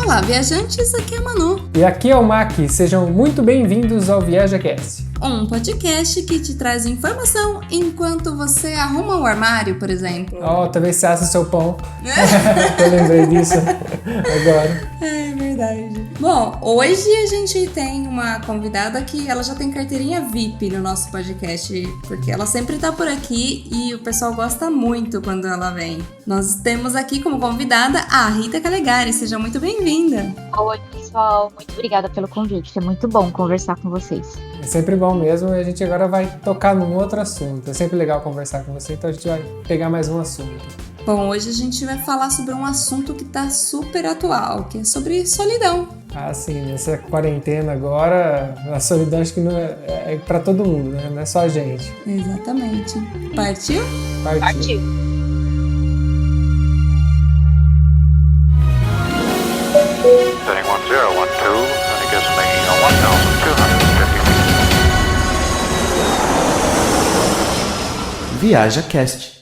Olá, viajantes, aqui é a Manu. E aqui é o Mac, sejam muito bem-vindos ao ViajaCast. Um podcast que te traz informação enquanto você arruma o armário, por exemplo. Talvez você assa o seu pão. Eu lembrei disso agora. É verdade. Bom, hoje a gente tem uma convidada que ela já tem carteirinha VIP no nosso podcast, porque ela sempre tá por aqui e o pessoal gosta muito quando ela vem. Nós temos aqui como convidada a Rita Calegari. Seja muito bem-vinda. Oi, pessoal. Muito obrigada pelo convite. É muito bom conversar com vocês. É sempre bom mesmo, e a gente agora vai tocar num outro assunto. É sempre legal conversar com você, então a gente vai pegar mais um assunto. Bom, hoje a gente vai falar sobre um assunto que tá super atual, que é sobre solidão. Ah, sim, nessa quarentena agora, a solidão acho que não é pra todo mundo, né? Não é só a gente. Exatamente. Partiu? Partiu. Setting 1012, and it gives me 1,250 feet. ViajaCast.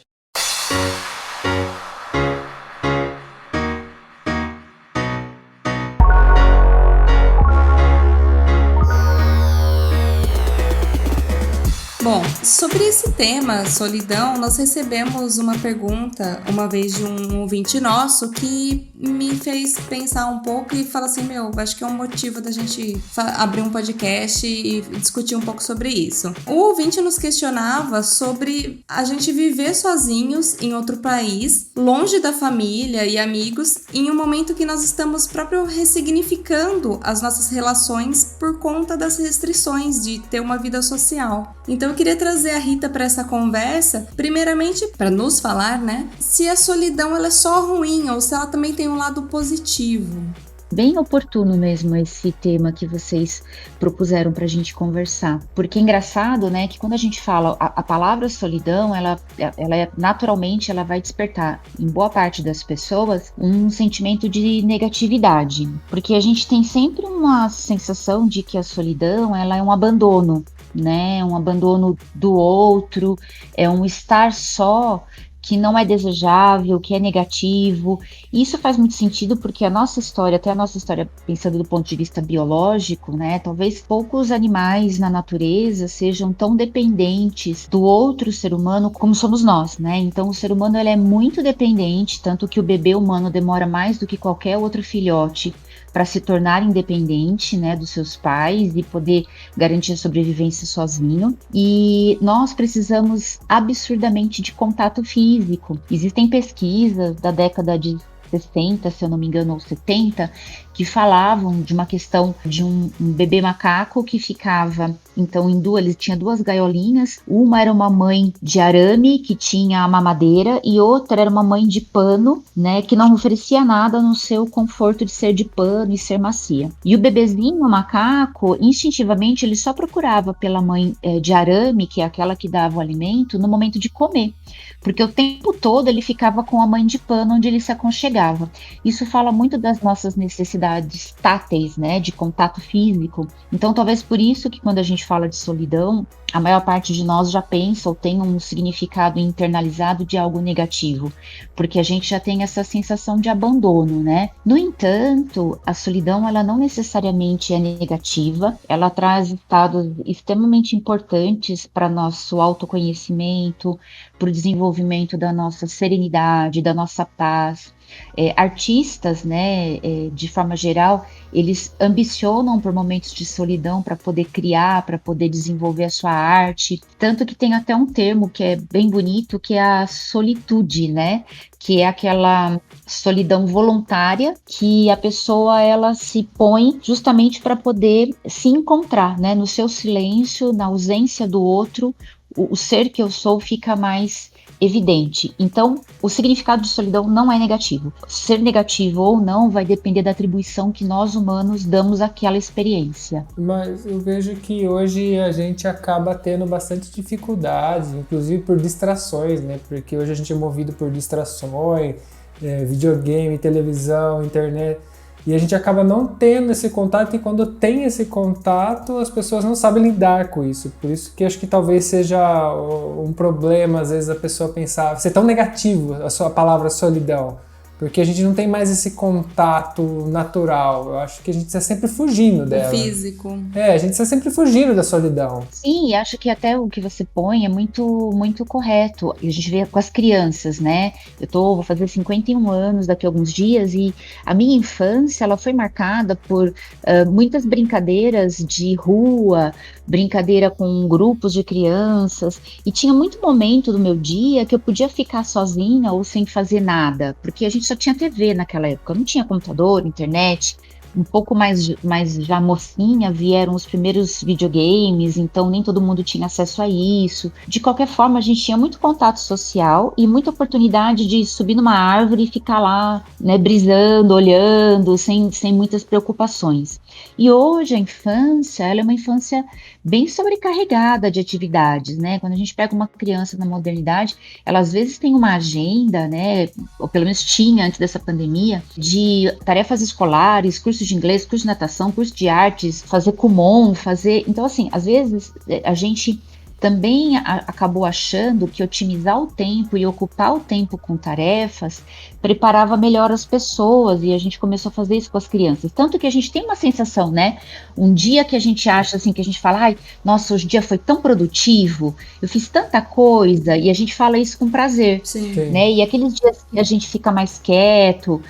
Bom, sobre esse tema, solidão, nós recebemos uma pergunta uma vez de um ouvinte nosso que me fez pensar um pouco e falar assim, acho que é um motivo da gente abrir um podcast e discutir um pouco sobre isso. O ouvinte nos questionava sobre a gente viver sozinhos em outro país, longe da família e amigos, em um momento que nós estamos próprio ressignificando as nossas relações por conta das restrições de ter uma vida social. Então eu queria trazer a Rita para essa conversa, primeiramente para nos falar, né, se a solidão ela é só ruim ou se ela também tem um lado positivo. Bem oportuno mesmo esse tema que vocês propuseram para a gente conversar, porque é engraçado, né, que quando a gente fala a palavra solidão, ela naturalmente ela vai despertar em boa parte das pessoas um sentimento de negatividade, porque a gente tem sempre uma sensação de que a solidão ela é um abandono, né, um abandono do outro, é um estar só que não é desejável, que é negativo. E isso faz muito sentido porque a nossa história, até a nossa história pensando do ponto de vista biológico, né, talvez poucos animais na natureza sejam tão dependentes do outro ser humano como somos nós, né? Então o ser humano ele é muito dependente, tanto que o bebê humano demora mais do que qualquer outro filhote para se tornar independente, né, dos seus pais e poder garantir a sobrevivência sozinho. E nós precisamos absurdamente de contato físico. Existem pesquisas da década de 60, se eu não me engano, ou 70, que falavam de uma questão de um bebê macaco que ficava, então, ele tinha duas gaiolinhas, uma era uma mãe de arame, que tinha a mamadeira, e outra era uma mãe de pano, né, que não oferecia nada no seu conforto de ser de pano e ser macia. E o bebezinho, o macaco, instintivamente, ele só procurava pela mãe de arame, que é aquela que dava o alimento, no momento de comer, porque o tempo todo ele ficava com a mãe de pano onde ele se aconchegava. Isso fala muito das nossas necessidades táteis, né, de contato físico. Então, talvez por isso que quando a gente fala de solidão, a maior parte de nós já pensa ou tem um significado internalizado de algo negativo, porque a gente já tem essa sensação de abandono, né? No entanto, a solidão, ela não necessariamente é negativa, ela traz estados extremamente importantes para nosso autoconhecimento, para o desenvolvimento da nossa serenidade, da nossa paz. Artistas, né, de forma geral, eles ambicionam por momentos de solidão para poder criar, para poder desenvolver a sua arte, tanto que tem até um termo que é bem bonito, que é a solitude, né, que é aquela solidão voluntária que a pessoa ela se põe justamente para poder se encontrar, né, no seu silêncio, na ausência do outro, o ser que eu sou fica mais evidente. Então, o significado de solidão não é negativo. Ser negativo ou não vai depender da atribuição que nós humanos damos àquela experiência. Mas eu vejo que hoje a gente acaba tendo bastante dificuldades, inclusive por distrações, né? Porque hoje a gente é movido por distrações, videogame, televisão, internet. E a gente acaba não tendo esse contato, e quando tem esse contato, as pessoas não sabem lidar com isso. Por isso que acho que talvez seja um problema, às vezes, a pessoa pensar, ser tão negativo a sua palavra solidão. Porque a gente não tem mais esse contato natural. Eu acho que a gente está sempre fugindo dela. Físico. A gente está sempre fugindo da solidão. Sim, e acho que até o que você põe é muito, muito correto. E a gente vê com as crianças, né? Vou fazer 51 anos daqui a alguns dias e a minha infância, ela foi marcada por muitas brincadeiras de rua, brincadeira com grupos de crianças, e tinha muito momento do meu dia que eu podia ficar sozinha ou sem fazer nada, porque a gente só tinha TV naquela época, não tinha computador, internet. Um pouco mais já mocinha, vieram os primeiros videogames, então nem todo mundo tinha acesso a isso. De qualquer forma, a gente tinha muito contato social e muita oportunidade de subir numa árvore e ficar lá, né, brisando, olhando, sem muitas preocupações. E hoje a infância, ela é uma infância bem sobrecarregada de atividades, né? Quando a gente pega uma criança na modernidade, ela às vezes tem uma agenda, né, ou pelo menos tinha antes dessa pandemia, de tarefas escolares, cursos de inglês, curso de natação, curso de artes, fazer Kumon, Então, assim, às vezes a gente também acabou achando que otimizar o tempo e ocupar o tempo com tarefas preparava melhor as pessoas, e a gente começou a fazer isso com as crianças. Tanto que a gente tem uma sensação, né? Um dia que a gente acha assim, que a gente fala, ai, nossa, hoje o dia foi tão produtivo, eu fiz tanta coisa, e a gente fala isso com prazer. Sim. Né? E aqueles dias que a gente fica mais quieto,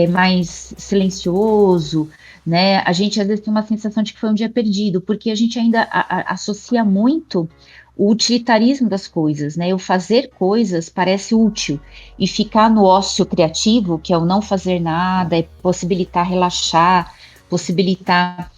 mais silencioso, né? A gente às vezes tem uma sensação de que foi um dia perdido, porque a gente ainda associa muito o utilitarismo das coisas, né? O fazer coisas parece útil, e ficar no ócio criativo, que é o não fazer nada, é possibilitar relaxar, possibilitar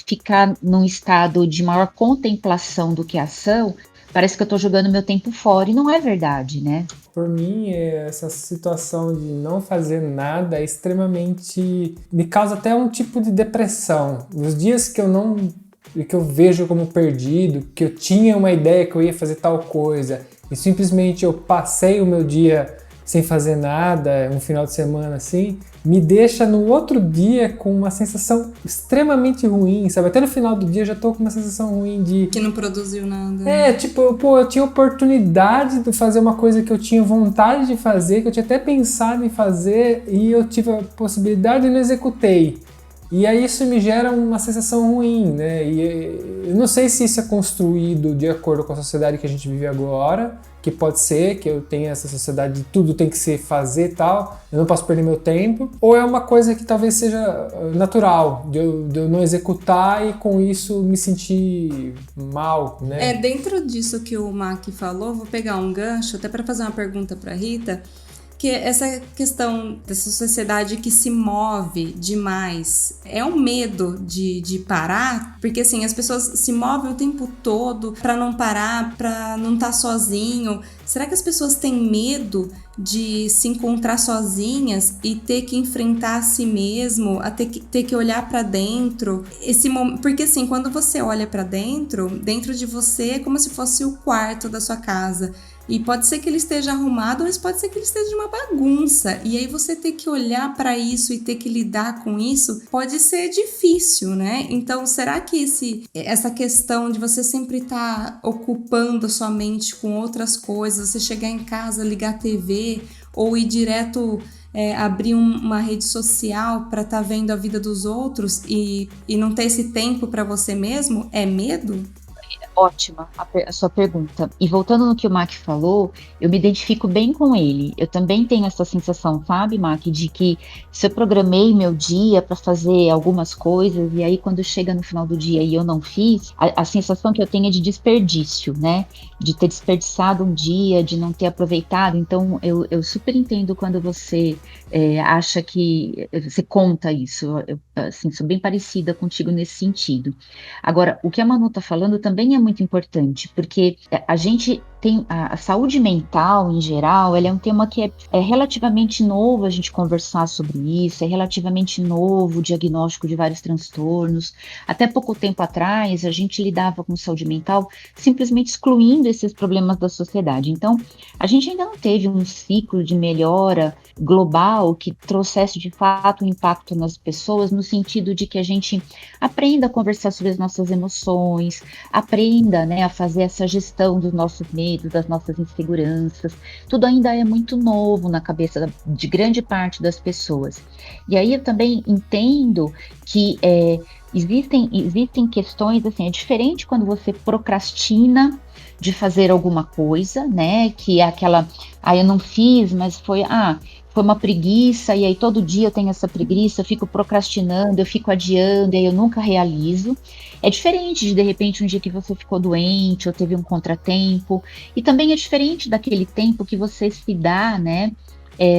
ficar num estado de maior contemplação do que ação. Parece que eu estou jogando meu tempo fora, e não é verdade, né? Por mim, essa situação de não fazer nada é extremamente... me causa até um tipo de depressão. Nos dias que eu vejo como perdido, que eu tinha uma ideia que eu ia fazer tal coisa e simplesmente eu passei o meu dia sem fazer nada, um final de semana assim, me deixa no outro dia com uma sensação extremamente ruim, sabe? Até no final do dia eu já tô com uma sensação ruim de... que não produziu nada. Eu tinha oportunidade de fazer uma coisa que eu tinha vontade de fazer, que eu tinha até pensado em fazer, e eu tive a possibilidade e não executei. E aí isso me gera uma sensação ruim, né? E eu não sei se isso é construído de acordo com a sociedade que a gente vive agora, que pode ser que eu tenha essa sociedade de tudo tem que ser fazer e tal, eu não posso perder meu tempo, ou é uma coisa que talvez seja natural, de eu não executar e com isso me sentir mal, né? Dentro disso que o Mac falou, vou pegar um gancho até para fazer uma pergunta para Rita, que essa questão dessa sociedade que se move demais, é um medo de parar? Porque assim, as pessoas se movem o tempo todo para não parar, para não estar sozinho. Será que as pessoas têm medo de se encontrar sozinhas e ter que enfrentar a si mesmo, a ter que olhar para dentro? Porque assim, quando você olha para dentro de você é como se fosse o quarto da sua casa. E pode ser que ele esteja arrumado, mas pode ser que ele esteja uma bagunça. E aí você ter que olhar para isso e ter que lidar com isso pode ser difícil, né? Então, será que essa questão de você sempre estar ocupando a sua mente com outras coisas, você chegar em casa, ligar a TV ou ir direto abrir uma rede social para estar vendo a vida dos outros e não ter esse tempo para você mesmo, é medo? Ótima a sua pergunta. E voltando no que o Mac falou, eu me identifico bem com ele. Eu também tenho essa sensação, sabe, Mac, de que se eu programei meu dia para fazer algumas coisas e aí quando chega no final do dia e eu não fiz, a sensação que eu tenho é de desperdício, né? De ter desperdiçado um dia, de não ter aproveitado. Então, eu super entendo quando você acha que... Você conta isso. Eu, assim, sou bem parecida contigo nesse sentido. Agora, o que a Manu está falando também é muito importante, porque a gente tem a saúde mental em geral, ela é um tema que é relativamente novo a gente conversar sobre isso, é relativamente novo o diagnóstico de vários transtornos. Até pouco tempo atrás, a gente lidava com saúde mental simplesmente excluindo esses problemas da sociedade. Então, a gente ainda não teve um ciclo de melhora global que trouxesse de fato um impacto nas pessoas, no sentido de que a gente aprenda a conversar sobre as nossas emoções, aprenda, né, a fazer essa gestão dos nossos medos, medos, das nossas inseguranças. Tudo ainda é muito novo na cabeça de grande parte das pessoas. E aí eu também entendo que existem questões, assim, é diferente quando você procrastina de fazer alguma coisa, né? Que é aquela, eu não fiz, mas foi uma preguiça, e aí todo dia eu tenho essa preguiça, eu fico procrastinando, eu fico adiando, e aí eu nunca realizo. É diferente de repente, um dia que você ficou doente ou teve um contratempo, e também é diferente daquele tempo que você se dá, né?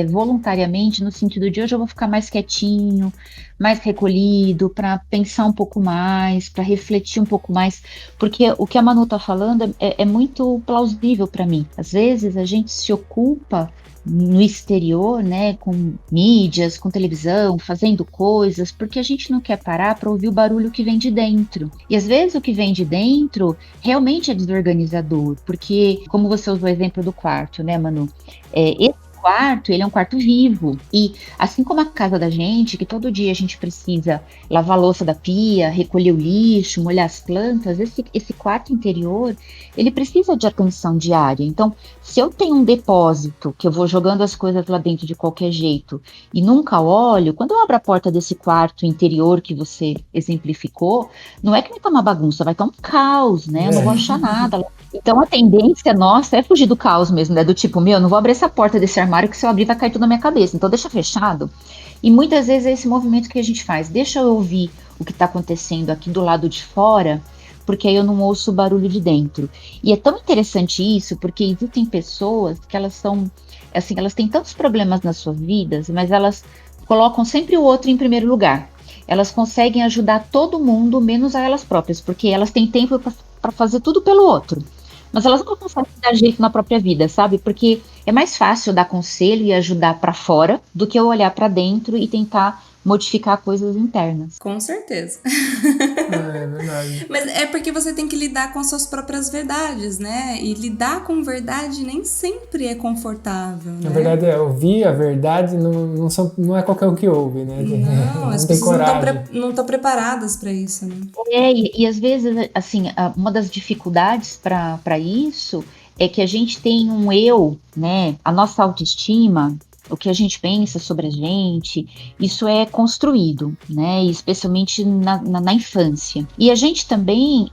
Voluntariamente, no sentido de hoje eu vou ficar mais quietinho, mais recolhido, para pensar um pouco mais, para refletir um pouco mais, porque o que a Manu está falando é muito plausível para mim. Às vezes a gente se ocupa no exterior, né, com mídias, com televisão, fazendo coisas, porque a gente não quer parar para ouvir o barulho que vem de dentro. E às vezes o que vem de dentro realmente é desorganizador, porque, como você usou o exemplo do quarto, né, Manu? Esse quarto, ele é um quarto vivo, e assim como a casa da gente, que todo dia a gente precisa lavar a louça da pia, recolher o lixo, molhar as plantas, esse quarto interior, ele precisa de atenção diária. Então, se eu tenho um depósito, que eu vou jogando as coisas lá dentro de qualquer jeito, e nunca olho, quando eu abro a porta desse quarto interior que você exemplificou, não é que vai estar uma bagunça, vai estar um caos, né? Eu não vou achar nada. Então, a tendência nossa é fugir do caos mesmo, né? Do tipo, não vou abrir essa porta desse armário, que se eu abrir vai cair tudo na minha cabeça, então deixa fechado. E muitas vezes é esse movimento que a gente faz, deixa eu ouvir o que está acontecendo aqui do lado de fora, porque aí eu não ouço o barulho de dentro. E é tão interessante isso, porque existem pessoas que elas são, assim, elas têm tantos problemas nas suas vidas, mas elas colocam sempre o outro em primeiro lugar. Elas conseguem ajudar todo mundo, menos a elas próprias, porque elas têm tempo para fazer tudo pelo outro. Mas elas não conseguem dar jeito na própria vida, sabe? Porque é mais fácil dar conselho e ajudar para fora do que eu olhar para dentro e tentar modificar coisas internas. Com certeza. É verdade. Mas é porque você tem que lidar com as suas próprias verdades, né? E lidar com verdade nem sempre é confortável, né? Na verdade, ouvir a verdade não é qualquer um que ouve, né? Não, as tem pessoas coragem. não estão preparadas para isso, né? E às vezes, assim, uma das dificuldades para isso é que a gente tem um eu, né? A nossa autoestima, o que a gente pensa sobre a gente, isso é construído, né? Especialmente na infância. E a gente também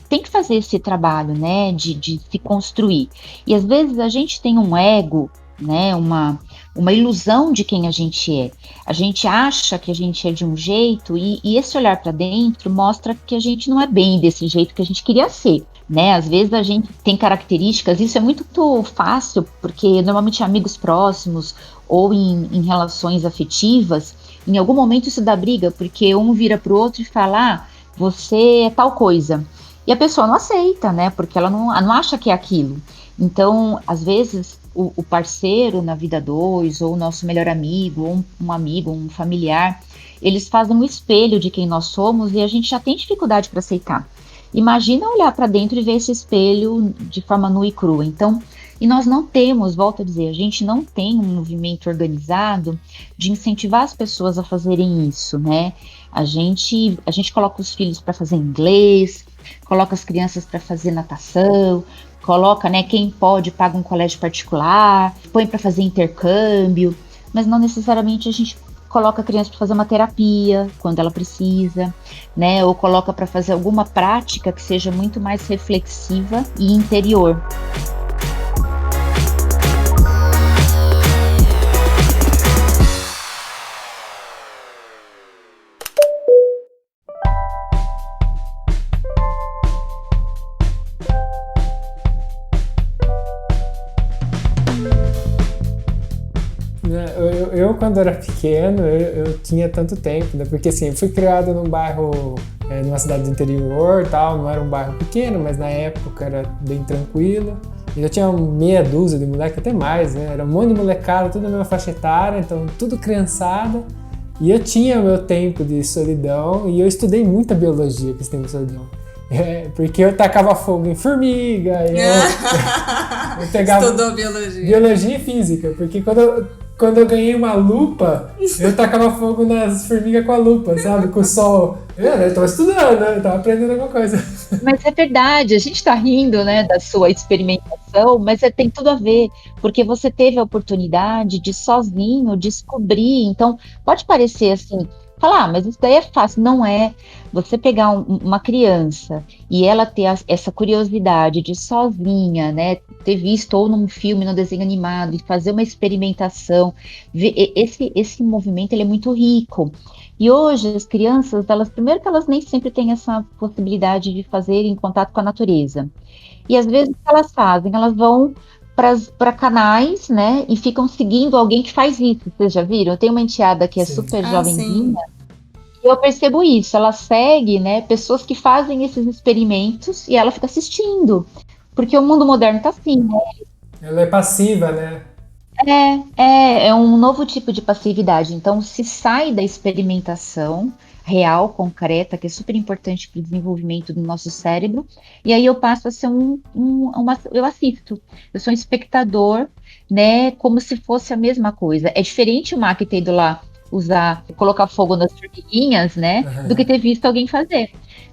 tem que fazer esse trabalho, né? De se construir. E às vezes a gente tem um ego, né? Uma ilusão de quem a gente é. A gente acha que a gente é de um jeito e esse olhar para dentro mostra que a gente não é bem desse jeito que a gente queria ser. Né? Às vezes a gente tem características, isso é muito fácil, porque normalmente amigos próximos ou em relações afetivas, em algum momento isso dá briga, porque um vira pro outro e fala, você é tal coisa. E a pessoa não aceita, né? Porque ela não acha que é aquilo. Então, às vezes, o parceiro na vida dois, ou o nosso melhor amigo, ou um amigo, um familiar, eles fazem um espelho de quem nós somos e a gente já tem dificuldade para aceitar. Imagina olhar para dentro e ver esse espelho de forma nua e crua. Então, e nós não temos, volto a dizer, a gente não tem um movimento organizado de incentivar as pessoas a fazerem isso, né? A gente coloca os filhos para fazer inglês, coloca as crianças para fazer natação, coloca, né, quem pode paga um colégio particular, põe para fazer intercâmbio, mas não necessariamente a gente coloca a criança para fazer uma terapia quando ela precisa, né? Ou coloca para fazer alguma prática que seja muito mais reflexiva e interior. Eu quando era pequeno, eu tinha tanto tempo, né? Porque assim, eu fui criado num bairro, numa cidade do interior, tal, não era um bairro pequeno, mas na época era bem tranquilo. E eu tinha meia dúzia de moleque, até mais, né? Era um monte de molecada, tudo na mesma faixa etária, então tudo criançada. E eu tinha meu tempo de solidão e eu estudei muita biologia com esse tempo de solidão. Porque eu tacava fogo em formiga, eu pegava Estudou biologia. Biologia e física, porque quando eu quando eu ganhei uma lupa, eu tacava fogo nas formigas com a lupa, sabe? Com o sol. Eu tava estudando, né? Eu tava aprendendo alguma coisa. Mas é verdade, a gente está rindo, né, da sua experimentação, mas tem tudo a ver, porque você teve a oportunidade de sozinho descobrir. Então, pode parecer assim, falar, mas isso daí é fácil. Não é. Você pegar uma criança e ela ter essa curiosidade de sozinha, né, ter visto ou num filme, no desenho animado, e fazer uma experimentação, esse movimento ele é muito rico. E hoje as crianças, primeiro que elas nem sempre têm essa possibilidade de fazer em contato com a natureza. E às vezes o que elas fazem? Elas vão para canais, né, e ficam seguindo alguém que faz isso. Vocês já viram? Eu tenho uma enteada que é super jovenzinha, e eu percebo isso. Ela segue, né, pessoas que fazem esses experimentos e ela fica assistindo. Porque o mundo moderno tá assim, né? Ela é passiva, né? É um novo tipo de passividade. Então, se sai da experimentação real, concreta, que é super importante para o desenvolvimento do nosso cérebro, e aí eu passo a ser eu assisto, eu sou um espectador, né, como se fosse a mesma coisa. É diferente o Mac ter ido lá colocar fogo nas formiguinhas, né, do que ter visto alguém fazer,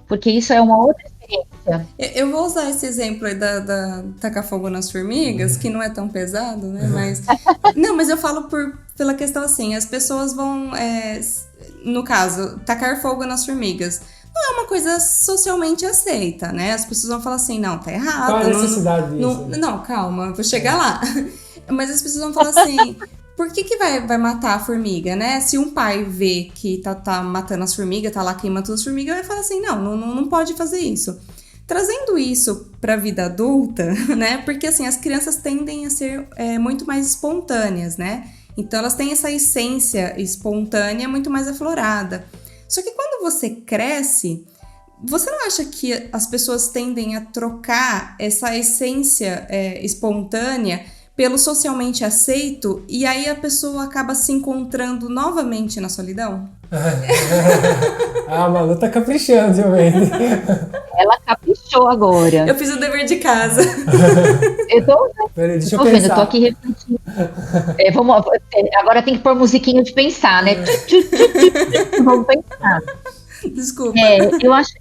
porque isso é uma outra experiência. Eu vou usar esse exemplo aí da tacar fogo nas formigas, que não é tão pesado, né? Mas eu falo pela questão assim, as pessoas vão, no caso, tacar fogo nas formigas. Não é uma coisa socialmente aceita, né? As pessoas vão falar assim, não, tá errado. Qual a necessidade disso? Não, calma, vou chegar lá. Mas as pessoas vão falar assim, por que vai matar a formiga, né? Se um pai vê que tá matando as formigas, tá lá queimando as formigas, vai falar assim, não pode fazer isso. Trazendo isso para a vida adulta, né? Porque assim, as crianças tendem a ser muito mais espontâneas, né? Então elas têm essa essência espontânea muito mais aflorada. Só que quando você cresce, você não acha que as pessoas tendem a trocar essa essência espontânea pelo socialmente aceito, e aí a pessoa acaba se encontrando novamente na solidão? A Malu tá caprichando, realmente. Ela caprichou agora. Eu fiz o dever de casa. Peraí, deixa eu pensar. Eu tô aqui refletindo. Agora tem que pôr musiquinha de pensar, né? Vamos pensar. Desculpa. Eu acho...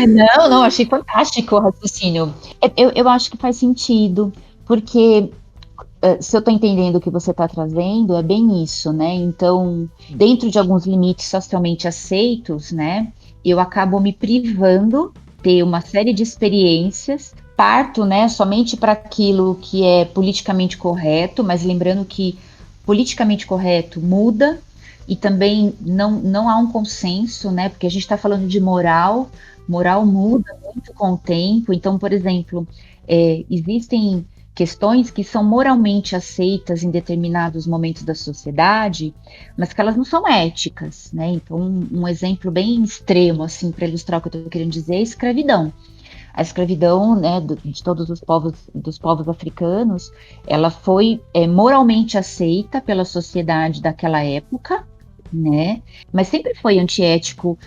Não, achei fantástico o raciocínio. Eu acho que faz sentido, porque... se eu estou entendendo o que você está trazendo, é bem isso, né? Então, dentro de alguns limites socialmente aceitos, né? Eu acabo me privando de ter uma série de experiências, parto, né, somente para aquilo que é politicamente correto, mas lembrando que politicamente correto muda e também não há um consenso, né? Porque a gente está falando de moral muda muito com o tempo. Então, por exemplo, existem questões que são moralmente aceitas em determinados momentos da sociedade, mas que elas não são éticas, né? Então, um exemplo bem extremo, assim, para ilustrar o que eu estou querendo dizer, é a escravidão. A escravidão, né, de todos os povos africanos, ela foi moralmente aceita pela sociedade daquela época, né? Mas sempre foi antiético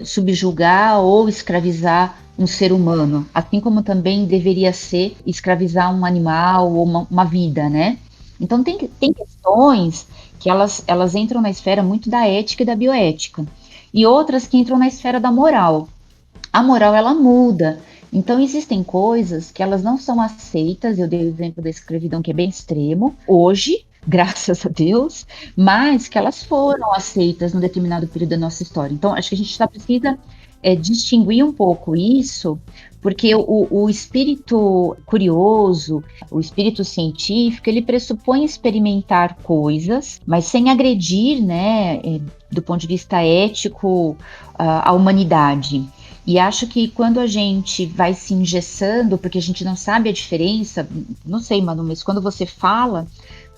subjugar ou escravizar um ser humano, assim como também deveria ser escravizar um animal ou uma vida, né? Então tem questões que elas entram na esfera muito da ética e da bioética, e outras que entram na esfera da moral. A moral, ela muda. Então existem coisas que elas não são aceitas, eu dei o exemplo da escravidão, que é bem extremo, hoje, graças a Deus, mas que elas foram aceitas num determinado período da nossa história. Então acho que a gente precisa distinguir um pouco isso, porque o espírito curioso, o espírito científico, ele pressupõe experimentar coisas, mas sem agredir, né, do ponto de vista ético, a humanidade. E acho que quando a gente vai se engessando, porque a gente não sabe a diferença, não sei, Manu, mas quando você fala,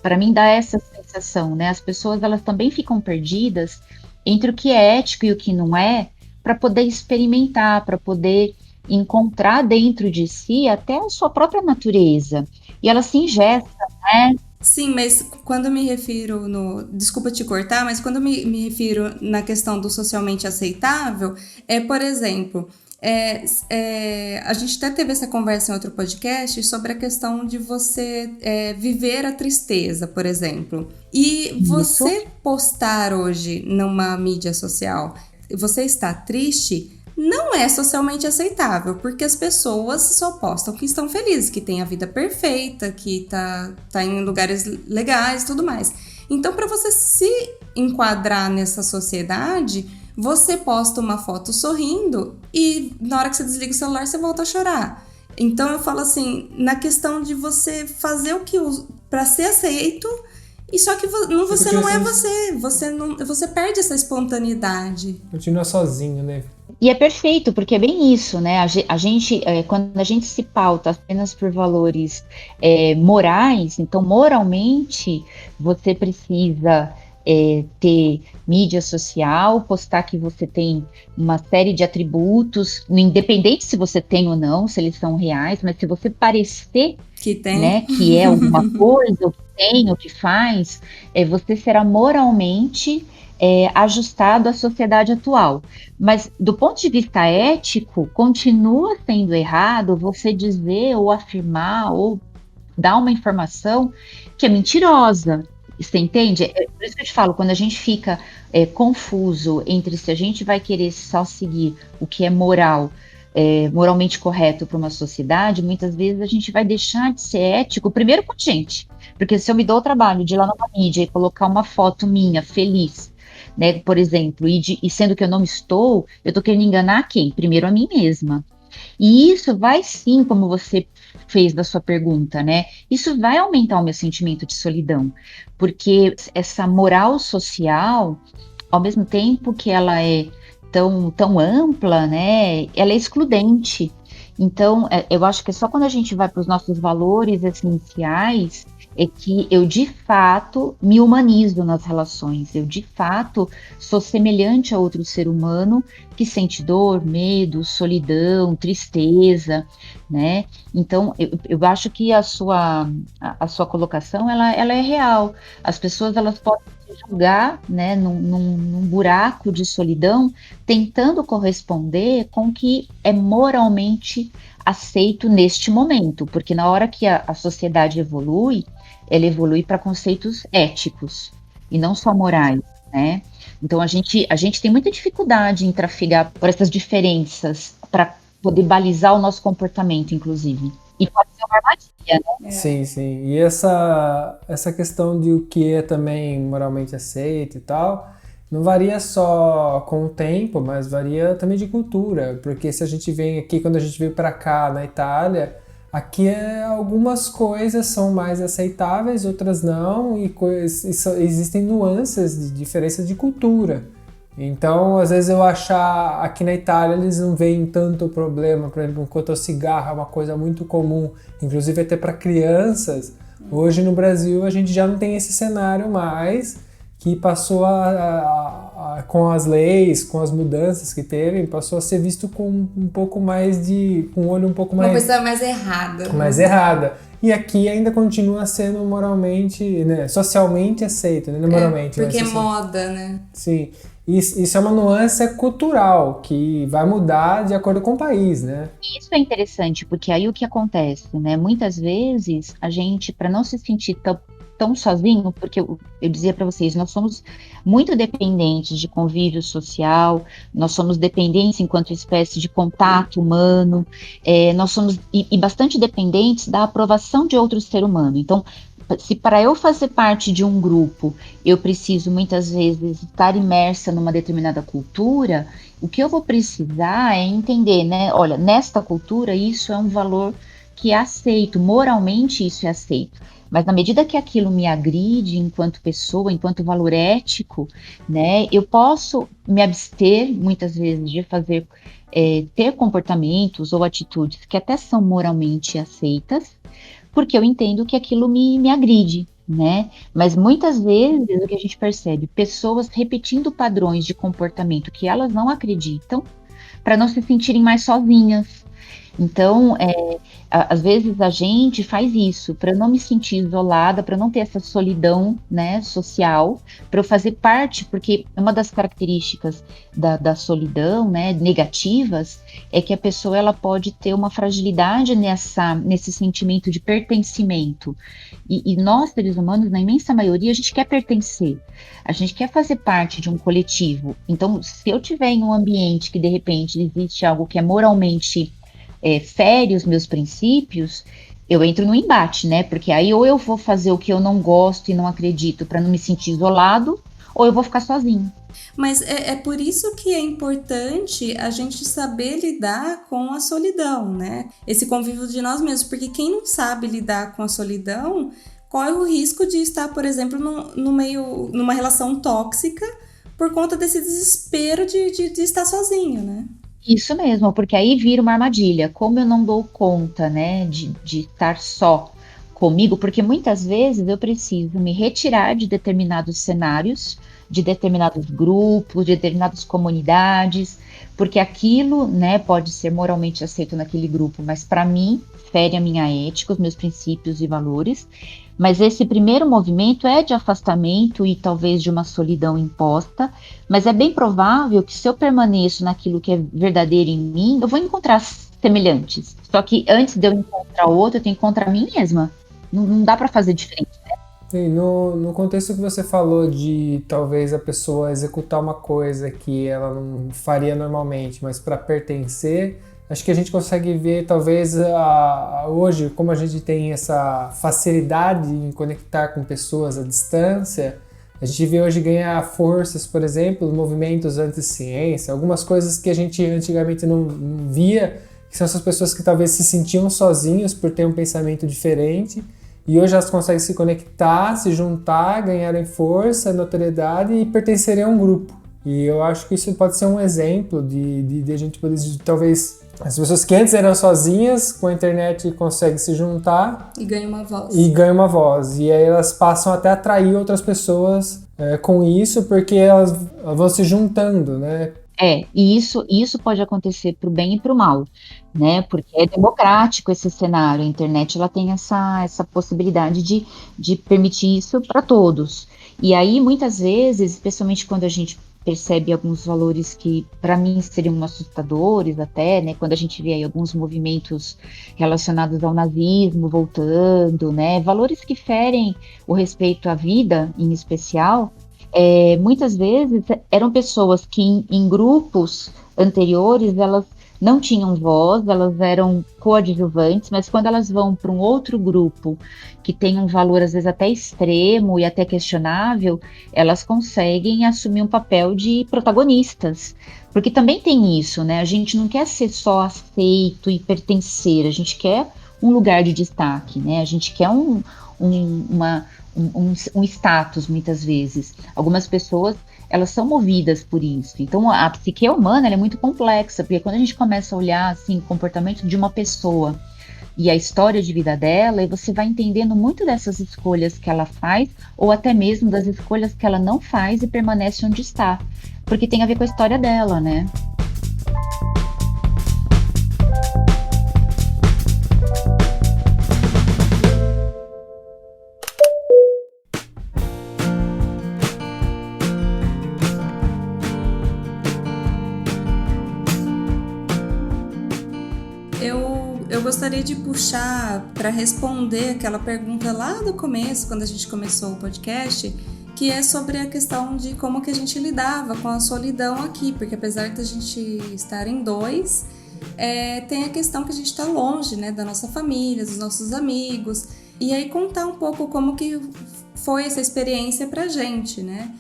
para mim dá essa sensação, né? As pessoas, elas também ficam perdidas entre o que é ético e o que não é, para poder experimentar, para poder encontrar dentro de si até a sua própria natureza. E ela se ingessa, né? Sim, mas quando eu me refiro desculpa te cortar, mas quando eu me refiro na questão do socialmente aceitável, por exemplo, A gente até teve essa conversa em outro podcast sobre a questão de você viver a tristeza, por exemplo. E você postar hoje numa mídia social, você está triste, não é socialmente aceitável, porque as pessoas só postam que estão felizes, que têm a vida perfeita, que tá em lugares legais e tudo mais. Então, para você se enquadrar nessa sociedade, você posta uma foto sorrindo e na hora que você desliga o celular, você volta a chorar. Então, eu falo assim, na questão de você fazer o que para ser aceito, e só que você não é você perde essa espontaneidade. Continua sozinho, né? E é perfeito, porque é bem isso, né? A gente, quando a gente se pauta apenas por valores morais, então moralmente você precisa ter mídia social, postar que você tem uma série de atributos, independente se você tem ou não, se eles são reais, mas se você parecer que tem, né, que é alguma coisa, o que tem, o que faz, você será moralmente ajustado à sociedade atual. Mas, do ponto de vista ético, continua sendo errado você dizer ou afirmar ou dar uma informação que é mentirosa. Você entende? Por isso que eu te falo, quando a gente fica confuso entre se a gente vai querer só seguir o que é moralmente correto para uma sociedade, muitas vezes a gente vai deixar de ser ético, primeiro com a gente. Porque se eu me dou o trabalho de ir lá numa mídia e colocar uma foto minha feliz, né, por exemplo, e sendo que eu não estou, eu estou querendo enganar quem? Primeiro a mim mesma. E isso vai sim, como você fez da sua pergunta, né? Isso vai aumentar o meu sentimento de solidão, porque essa moral social, ao mesmo tempo que ela é tão ampla, né? Ela é excludente. Então, eu acho que é só quando a gente vai para os nossos valores essenciais é que eu, de fato, me humanizo nas relações. Eu, de fato, sou semelhante a outro ser humano que sente dor, medo, solidão, tristeza, né? Então, eu acho que a sua colocação, ela é real. As pessoas, elas podem se julgar, né, num buraco de solidão, tentando corresponder com o que é moralmente aceito neste momento, porque na hora que a sociedade evolui, ela evolui para conceitos éticos e não só morais, né? Então a gente tem muita dificuldade em trafegar por essas diferenças para poder balizar o nosso comportamento, inclusive. E pode ser uma armadilha, né? Sim. E essa questão de o que é também moralmente aceito e tal, não varia só com o tempo, mas varia também de cultura, porque se a gente vem aqui, quando a gente veio para cá, na Itália, aqui algumas coisas são mais aceitáveis, outras não, e existem nuances de diferença de cultura. Então, às vezes eu achar aqui na Itália eles não veem tanto problema, por exemplo, enquanto o cigarro é uma coisa muito comum, inclusive até para crianças. Hoje no Brasil a gente já não tem esse cenário mais, que passou com as leis, com as mudanças que teve, passou a ser visto com um pouco mais com um olho um pouco mais... Uma coisa mais errada. Mais errada. E aqui ainda continua sendo moralmente, né, socialmente aceito, né, moralmente. Porque é moda, né? Sim. Isso é uma nuance cultural que vai mudar de acordo com o país, né? Isso é interessante, porque aí o que acontece, né? Muitas vezes a gente, para não se sentir tão sozinho, porque eu dizia para vocês, nós somos muito dependentes de convívio social, nós somos dependentes enquanto espécie de contato humano, nós somos e bastante dependentes da aprovação de outro ser humano. Então, se para eu fazer parte de um grupo, eu preciso muitas vezes estar imersa numa determinada cultura, o que eu vou precisar é entender, né? Olha, nesta cultura isso é um valor que é aceito, moralmente isso é aceito. Mas na medida que aquilo me agride enquanto pessoa, enquanto valor ético, né, eu posso me abster muitas vezes de fazer, ter comportamentos ou atitudes que até são moralmente aceitas, porque eu entendo que aquilo me agride, né? Mas muitas vezes o que a gente percebe, pessoas repetindo padrões de comportamento que elas não acreditam, para não se sentirem mais sozinhas. Então, às vezes a gente faz isso para não me sentir isolada, para não ter essa solidão, né, social, para eu fazer parte, porque uma das características da solidão, né, negativas, é que a pessoa ela pode ter uma fragilidade nesse sentimento de pertencimento. E nós, seres humanos, na imensa maioria, a gente quer pertencer, a gente quer fazer parte de um coletivo. Então, se eu tiver em um ambiente que de repente existe algo que é moralmente fere os meus princípios, eu entro no embate, né? Porque aí ou eu vou fazer o que eu não gosto e não acredito para não me sentir isolado, ou eu vou ficar sozinho. Mas é por isso que é importante a gente saber lidar com a solidão, né? Esse convívio de nós mesmos, porque quem não sabe lidar com a solidão corre o risco de estar, por exemplo, numa relação tóxica por conta desse desespero de estar sozinho, né? Isso mesmo, porque aí vira uma armadilha. Como eu não dou conta, né, de estar só comigo, porque muitas vezes eu preciso me retirar de determinados cenários, de determinados grupos, de determinadas comunidades, porque aquilo, né, pode ser moralmente aceito naquele grupo, mas para mim fere a minha ética, os meus princípios e valores. Mas esse primeiro movimento é de afastamento e talvez de uma solidão imposta, mas é bem provável que se eu permaneço naquilo que é verdadeiro em mim, eu vou encontrar semelhantes. Só que antes de eu encontrar outro, eu tenho que encontrar a mim mesma. Não dá para fazer diferente, né? Sim, no contexto que você falou de talvez a pessoa executar uma coisa que ela não faria normalmente, mas para pertencer, acho que a gente consegue ver talvez hoje, como a gente tem essa facilidade em conectar com pessoas à distância, a gente vê hoje ganhar forças, por exemplo, movimentos anti-ciência, algumas coisas que a gente antigamente não via, que são essas pessoas que talvez se sentiam sozinhas por ter um pensamento diferente, e hoje elas conseguem se conectar, se juntar, ganharem força, notoriedade e pertencerem a um grupo. E eu acho que isso pode ser um exemplo de a gente poder, talvez, as pessoas que antes eram sozinhas, com a internet conseguem se juntar. E ganham uma voz. E aí elas passam até a atrair outras pessoas com isso, porque elas vão se juntando, né? E isso pode acontecer para o bem e para o mal, né? Porque é democrático esse cenário, a internet ela tem essa possibilidade de permitir isso para todos. E aí, muitas vezes, especialmente quando a gente percebe alguns valores que, para mim, seriam assustadores até, né? Quando a gente vê aí alguns movimentos relacionados ao nazismo voltando, né? Valores que ferem o respeito à vida, em especial. Muitas vezes eram pessoas que em grupos anteriores elas não tinham voz, elas eram coadjuvantes, mas quando elas vão para um outro grupo que tem um valor às vezes até extremo e até questionável, elas conseguem assumir um papel de protagonistas, porque também tem isso, né? A gente não quer ser só aceito e pertencer, a gente quer um lugar de destaque, né? A gente quer um status, muitas vezes. Algumas pessoas, elas são movidas por isso. Então, a psique humana, ela é muito complexa, porque quando a gente começa a olhar, assim, o comportamento de uma pessoa e a história de vida dela, e você vai entendendo muito dessas escolhas que ela faz, ou até mesmo das escolhas que ela não faz e permanece onde está. Porque tem a ver com a história dela, né? Eu gostaria de puxar para responder aquela pergunta lá do começo, quando a gente começou o podcast, que é sobre a questão de como que a gente lidava com a solidão aqui, porque apesar de a gente estar em dois, tem a questão que a gente está longe, né, da nossa família, dos nossos amigos, e aí contar um pouco como que foi essa experiência pra gente, né?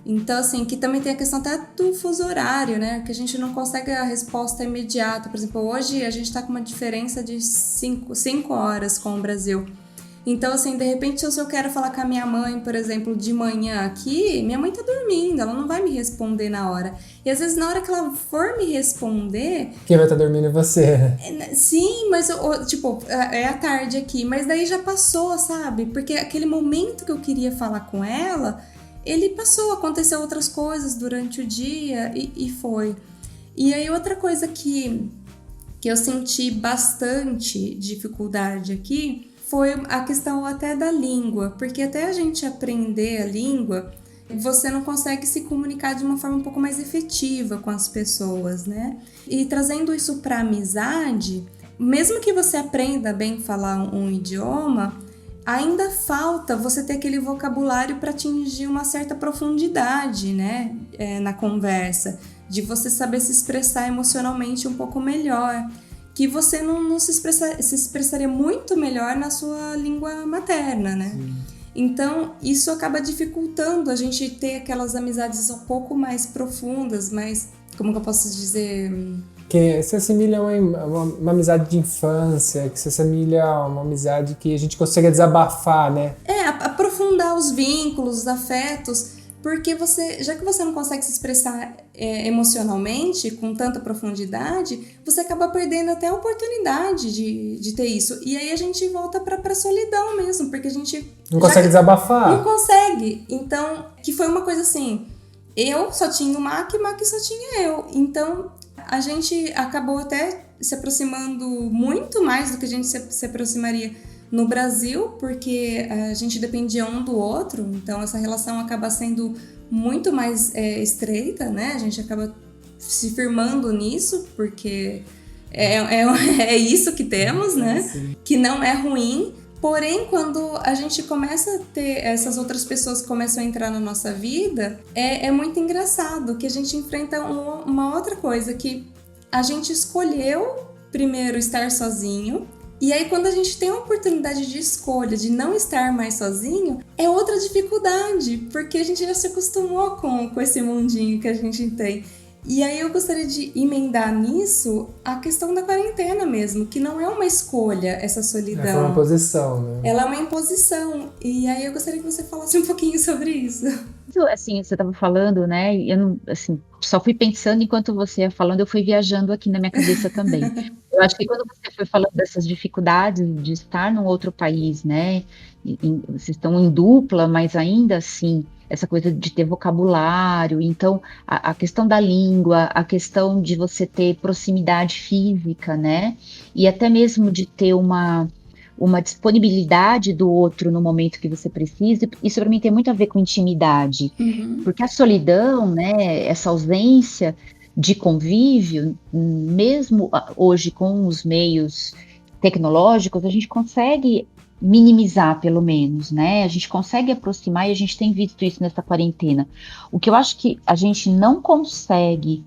Então, assim, que também tem a questão até do fuso horário, né? Que a gente não consegue a resposta imediata. Por exemplo, hoje a gente tá com uma diferença de 5 horas com o Brasil. Então, assim, de repente, se eu quero falar com a minha mãe, por exemplo, de manhã aqui, minha mãe tá dormindo, ela não vai me responder na hora. E às vezes, na hora que ela for me responder... Quem vai estar dormindo é você. Sim, mas, tipo, é a tarde aqui. Mas daí já passou, sabe? Porque aquele momento que eu queria falar com ela... ele passou, aconteceu outras coisas durante o dia e foi. E aí outra coisa que que eu senti bastante dificuldade aqui foi a questão até da língua, porque até a gente aprender a língua, você não consegue se comunicar de uma forma um pouco mais efetiva com as pessoas, né? E trazendo isso para amizade, mesmo que você aprenda bem falar um idioma, ainda falta você ter aquele vocabulário para atingir uma certa profundidade, né? Na conversa, de você saber se expressar emocionalmente um pouco melhor, que você não se expressaria muito melhor na sua língua materna, né? Sim. Então, isso acaba dificultando a gente ter aquelas amizades um pouco mais profundas, mais, como que eu posso dizer? Que se assemelha a uma amizade de infância, que se assemelha a uma amizade que a gente consegue desabafar, né? Aprofundar os vínculos, os afetos, porque já que você não consegue se expressar emocionalmente com tanta profundidade, você acaba perdendo até a oportunidade de ter isso. E aí a gente volta pra solidão mesmo, porque a gente... Não consegue desabafar. Não consegue. Então, que foi uma coisa assim, eu só tinha o Mac só tinha eu. Então, a gente acabou até se aproximando muito mais do que a gente se aproximaria no Brasil, porque a gente dependia um do outro, então essa relação acaba sendo muito mais estreita, né? A gente acaba se firmando nisso, porque é isso que temos, né? Sim. Que não é ruim, porém, quando a gente começa a ter essas outras pessoas que começam a entrar na nossa vida, é muito engraçado que a gente enfrenta uma outra coisa, que a gente escolheu primeiro estar sozinho. E aí, quando a gente tem a oportunidade de escolha, de não estar mais sozinho, é outra dificuldade, porque a gente já se acostumou com esse mundinho que a gente tem. E aí eu gostaria de emendar nisso a questão da quarentena mesmo, que não é uma escolha, essa solidão. É uma imposição, né? Ela é uma imposição. E aí eu gostaria que você falasse um pouquinho sobre isso. Assim, você estava falando, né? Eu não, assim, só fui pensando enquanto você ia falando, eu fui viajando aqui na minha cabeça também. Eu acho que quando você foi falando dessas dificuldades de estar num outro país, né? Vocês estão em dupla, mas ainda assim, essa coisa de ter vocabulário, então a questão da língua, a questão de você ter proximidade física, né? E até mesmo de ter uma disponibilidade do outro no momento que você precisa, isso para mim tem muito a ver com intimidade, porque a solidão, né, essa ausência de convívio, mesmo hoje com os meios tecnológicos, a gente consegue minimizar pelo menos, né, a gente consegue aproximar e a gente tem visto isso nessa quarentena. O que eu acho que a gente não consegue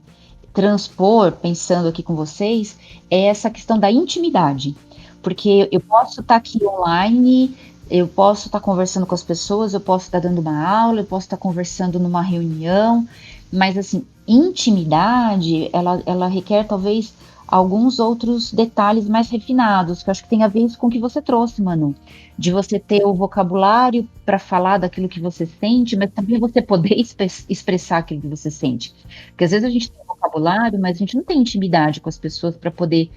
transpor, pensando aqui com vocês, é essa questão da intimidade. Porque eu posso estar aqui online, eu posso estar conversando com as pessoas, eu posso estar dando uma aula, eu posso estar conversando numa reunião, mas assim, intimidade, ela requer talvez alguns outros detalhes mais refinados, que eu acho que tem a ver isso com o que você trouxe, Manu, de você ter o vocabulário para falar daquilo que você sente, mas também você poder expressar aquilo que você sente. Porque às vezes a gente tem vocabulário, mas a gente não tem intimidade com as pessoas para poder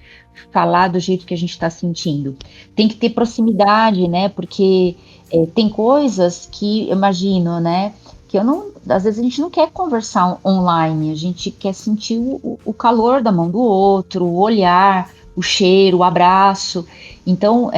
falar do jeito que a gente está sentindo. Tem que ter proximidade, né? Porque tem coisas que, imagino, né? Que às vezes a gente não quer conversar online, a gente quer sentir o calor da mão do outro, o olhar, o cheiro, o abraço. Então,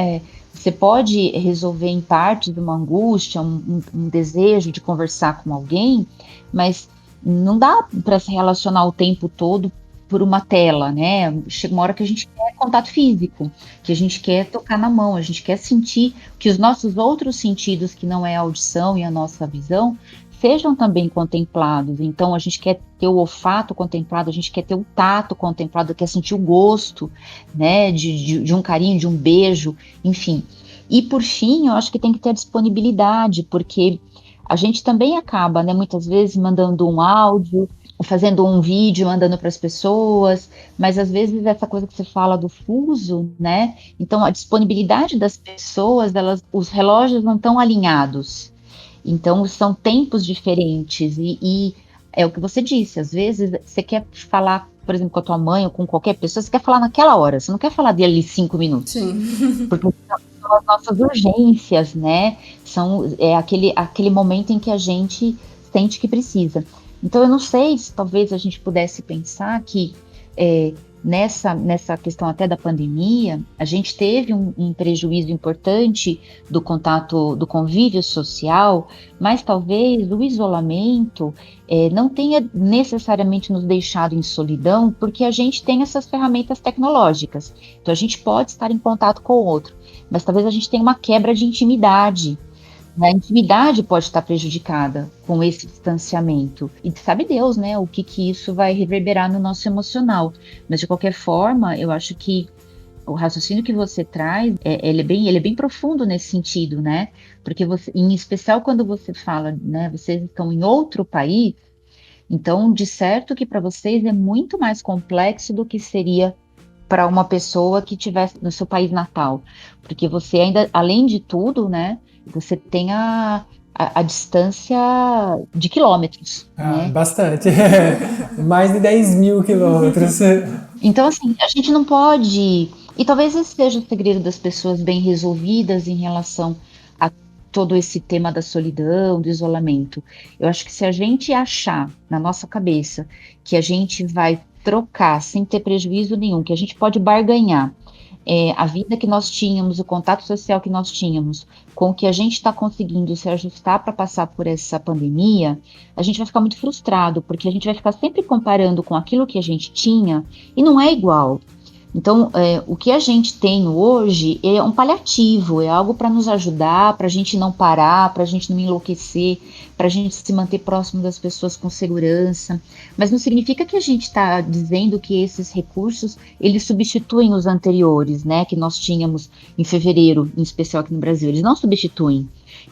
você pode resolver em parte de uma angústia, um desejo de conversar com alguém, mas não dá para se relacionar o tempo todo por uma tela, né? Chega uma hora que a gente quer contato físico, que a gente quer tocar na mão, a gente quer sentir que os nossos outros sentidos, que não é a audição e a nossa visão, sejam também contemplados. Então a gente quer ter o olfato contemplado, a gente quer ter o tato contemplado, quer sentir o gosto, né, de um carinho, de um beijo, enfim. E por fim, eu acho que tem que ter a disponibilidade, porque a gente também acaba, né, muitas vezes mandando um áudio, fazendo um vídeo, mandando para as pessoas, mas às vezes essa coisa que você fala do fuso, né, então a disponibilidade das pessoas, os relógios não estão alinhados. Então, são tempos diferentes e é o que você disse, às vezes você quer falar, por exemplo, com a tua mãe ou com qualquer pessoa, você quer falar naquela hora, você não quer falar dele 5 minutos. Sim. Porque são as nossas urgências, né? É aquele momento em que a gente sente que precisa. Então, eu não sei se talvez a gente pudesse pensar que nessa questão até da pandemia, a gente teve um prejuízo importante do contato, do convívio social, mas talvez o isolamento não tenha necessariamente nos deixado em solidão, porque a gente tem essas ferramentas tecnológicas. Então a gente pode estar em contato com o outro, mas talvez a gente tenha uma quebra de intimidade. A intimidade pode estar prejudicada com esse distanciamento. E sabe Deus, né, o que isso vai reverberar no nosso emocional. Mas, de qualquer forma, eu acho que o raciocínio que você traz, ele é bem profundo nesse sentido, né? Porque você, em especial quando você fala, né, vocês estão em outro país, então, de certo que para vocês é muito mais complexo do que seria para uma pessoa que estivesse no seu país natal. Porque você ainda, além de tudo, né, você tem a distância de quilômetros. Né? Bastante. Mais de 10 mil quilômetros. Então, assim, a gente não pode... E talvez esse seja o segredo das pessoas bem resolvidas em relação a todo esse tema da solidão, do isolamento. Eu acho que se a gente achar na nossa cabeça que a gente vai trocar sem ter prejuízo nenhum, que a gente pode barganhar a vida que nós tínhamos, o contato social que nós tínhamos, com o que a gente está conseguindo se ajustar para passar por essa pandemia, a gente vai ficar muito frustrado, porque a gente vai ficar sempre comparando com aquilo que a gente tinha e não é igual. Então, o que a gente tem hoje é um paliativo, é algo para nos ajudar, para a gente não parar, para a gente não enlouquecer, para a gente se manter próximo das pessoas com segurança. Mas não significa que a gente está dizendo que esses recursos, eles substituem os anteriores, né, que nós tínhamos em fevereiro, em especial aqui no Brasil. Eles não substituem.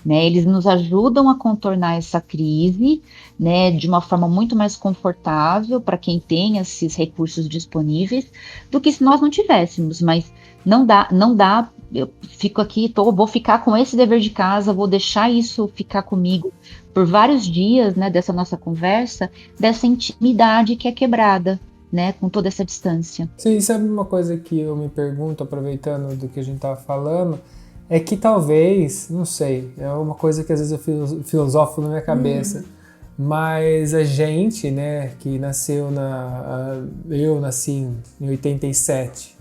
Né, eles nos ajudam a contornar essa crise, né, de uma forma muito mais confortável para quem tem esses recursos disponíveis do que se nós não tivéssemos, mas não dá, eu fico aqui, vou ficar com esse dever de casa, vou deixar isso ficar comigo por vários dias, né, dessa nossa conversa, dessa intimidade que é quebrada, né, com toda essa distância. Sim, sabe uma coisa que eu me pergunto, aproveitando do que a gente estava falando, é que talvez, não sei, é uma coisa que às vezes eu filosofo na minha cabeça, mas a gente, né, que nasceu eu nasci em 87,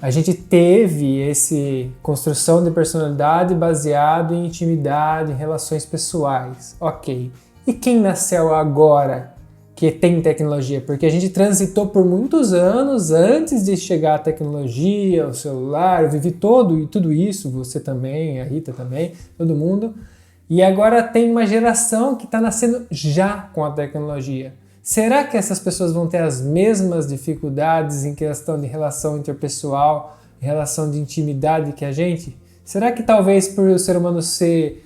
a gente teve essa construção de personalidade baseado em intimidade, em relações pessoais, ok. E quem nasceu agora que tem tecnologia? Porque a gente transitou por muitos anos antes de chegar a tecnologia, o celular, eu vivi tudo isso, você também, a Rita também, todo mundo. E agora tem uma geração que está nascendo já com a tecnologia. Será que essas pessoas vão ter as mesmas dificuldades em questão de relação interpessoal, relação de intimidade que a gente? Será que talvez por o ser humano ser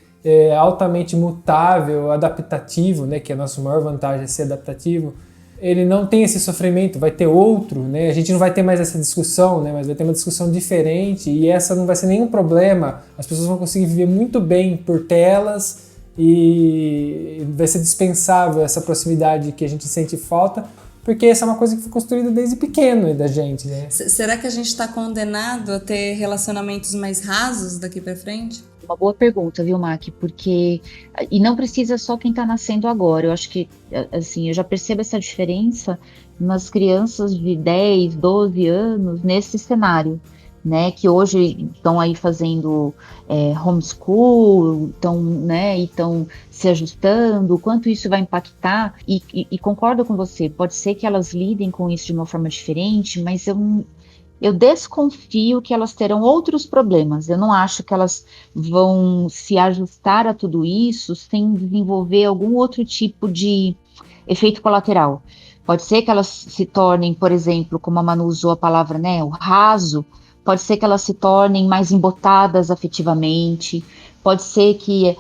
altamente mutável, adaptativo, né, que a nossa maior vantagem é ser adaptativo, ele não tem esse sofrimento, vai ter outro, né? A gente não vai ter mais essa discussão, né, mas vai ter uma discussão diferente e essa não vai ser nenhum problema, as pessoas vão conseguir viver muito bem por telas e vai ser dispensável essa proximidade que a gente sente falta, porque essa é uma coisa que foi construída desde pequeno da gente, né? Será que a gente está condenado a ter relacionamentos mais rasos daqui para frente? Uma boa pergunta, viu, Mac? Porque... E não precisa só quem está nascendo agora. Eu acho que, assim, eu já percebo essa diferença nas crianças de 10, 12 anos nesse cenário, né? Que hoje estão aí fazendo homeschool, estão se ajustando, o quanto isso vai impactar. E concordo com você, pode ser que elas lidem com isso de uma forma diferente, mas eu desconfio que elas terão outros problemas. Eu não acho que elas vão se ajustar a tudo isso sem desenvolver algum outro tipo de efeito colateral. Pode ser que elas se tornem, por exemplo, como a Manu usou a palavra, né, o raso, pode ser que elas se tornem mais embotadas afetivamente, pode ser que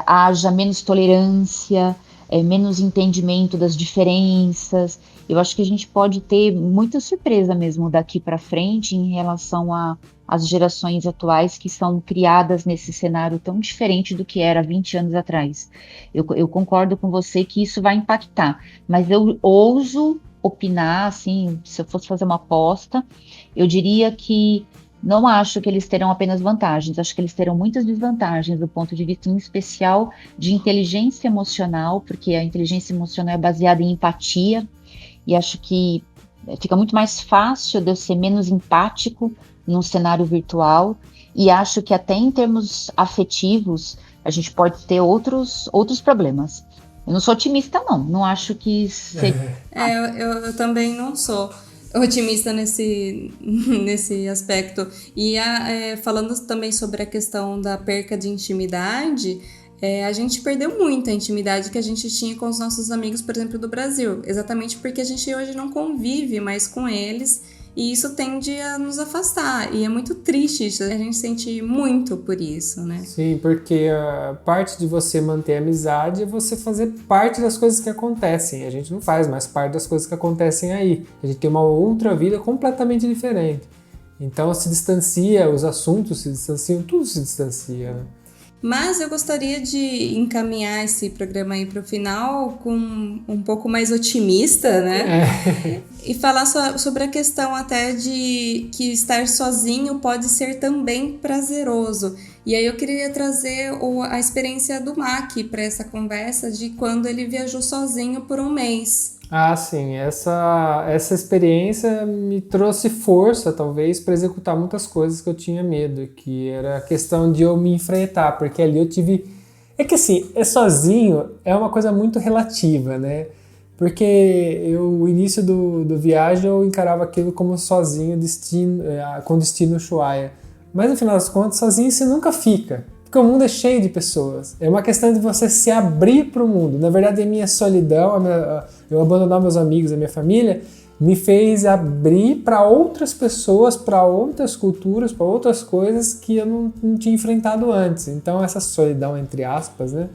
haja menos tolerância, menos entendimento das diferenças. Eu acho que a gente pode ter muita surpresa mesmo daqui para frente em relação às gerações atuais que são criadas nesse cenário tão diferente do que era 20 anos atrás. Eu concordo com você que isso vai impactar, mas eu ouso opinar, assim, se eu fosse fazer uma aposta, eu diria que não acho que eles terão apenas vantagens, acho que eles terão muitas desvantagens do ponto de vista, em especial, de inteligência emocional, porque a inteligência emocional é baseada em empatia, e acho que fica muito mais fácil de eu ser menos empático num cenário virtual, e acho que até em termos afetivos a gente pode ter outros problemas. Eu não sou otimista, não acho que Eu também não sou otimista nesse aspecto. E falando também sobre a questão da perca de intimidade, a gente perdeu muito a intimidade que a gente tinha com os nossos amigos, por exemplo, do Brasil. Exatamente porque a gente hoje não convive mais com eles e isso tende a nos afastar. E é muito triste isso, a gente sente muito por isso, né? Sim, porque a parte de você manter a amizade é você fazer parte das coisas que acontecem. A gente não faz mais parte das coisas que acontecem aí. A gente tem uma outra vida completamente diferente. Então se distancia, os assuntos se distanciam, tudo se distancia, né? Mas eu gostaria de encaminhar esse programa aí para o final com um pouco mais otimista, né? E falar sobre a questão até de que estar sozinho pode ser também prazeroso. E aí eu queria trazer a experiência do Mac para essa conversa de quando ele viajou sozinho por um mês. Ah, sim, essa experiência me trouxe força, talvez, para executar muitas coisas que eu tinha medo, que era a questão de eu me enfrentar, porque ali eu tive... É que assim, sozinho é uma coisa muito relativa, né? Porque o início do viagem eu encarava aquilo como sozinho, com destino Ushuaia. Mas no final das contas, sozinho você nunca fica. Porque o mundo é cheio de pessoas. É uma questão de você se abrir para o mundo. Na verdade, a minha solidão, eu abandonar meus amigos, a minha família, me fez abrir para outras pessoas, para outras culturas, para outras coisas que eu não tinha enfrentado antes. Então, essa solidão, entre aspas, né,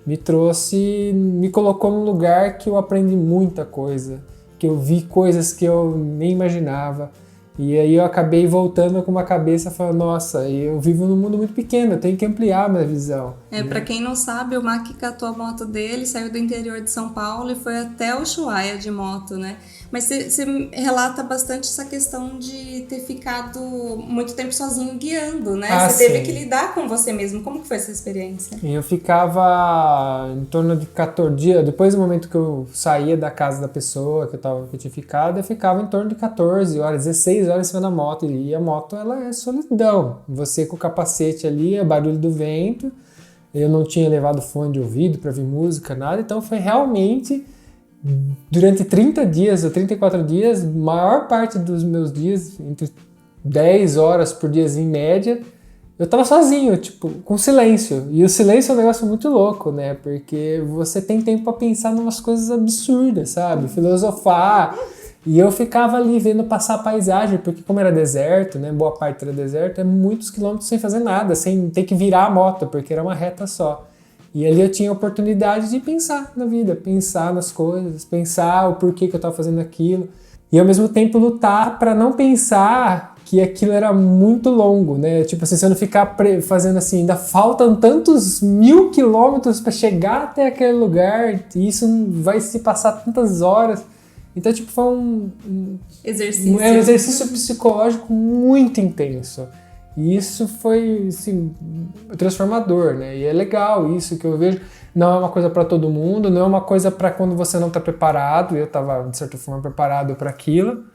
me colocou num lugar que eu aprendi muita coisa, que eu vi coisas que eu nem imaginava. E aí eu acabei voltando com uma cabeça falando, nossa, eu vivo num mundo muito pequeno, eu tenho que ampliar a minha visão. Pra quem não sabe, o Mac catou a moto dele, saiu do interior de São Paulo e foi até o Ushuaia de moto, né? Mas você relata bastante essa questão de ter ficado muito tempo sozinho guiando, né? Você teve que lidar com você mesmo. Como que foi essa experiência? Eu ficava em torno de 14 dias, depois do momento que eu saía da casa da pessoa que eu tinha ficado, eu ficava em torno de 14 horas, 16 horas em cima da moto. E a moto, ela é solidão. Você com o capacete ali, é barulho do vento. Eu não tinha levado fone de ouvido para ouvir música, nada. Então foi realmente... Durante 30 dias ou 34 dias, maior parte dos meus dias, entre 10 horas por dia em média, eu tava sozinho, tipo, com silêncio. E o silêncio é um negócio muito louco, né? Porque você tem tempo pra pensar em umas coisas absurdas, sabe? Filosofar. E eu ficava ali vendo passar a paisagem, porque como era deserto, né? Boa parte era deserto, é muitos quilômetros sem fazer nada, sem ter que virar a moto, porque era uma reta só. E ali eu tinha a oportunidade de pensar na vida, pensar nas coisas, pensar o porquê que eu estava fazendo aquilo. E ao mesmo tempo lutar para não pensar que aquilo era muito longo, né? Tipo assim, você não ficar fazendo assim, ainda faltam tantos 1000 quilômetros para chegar até aquele lugar, e isso vai se passar tantas horas. Então, tipo, foi um exercício psicológico muito intenso. E isso foi, assim, transformador, né? E é legal isso que eu vejo. Não é uma coisa para todo mundo, não é uma coisa para quando você não está preparado. Eu estava, de certa forma, preparado para aquilo,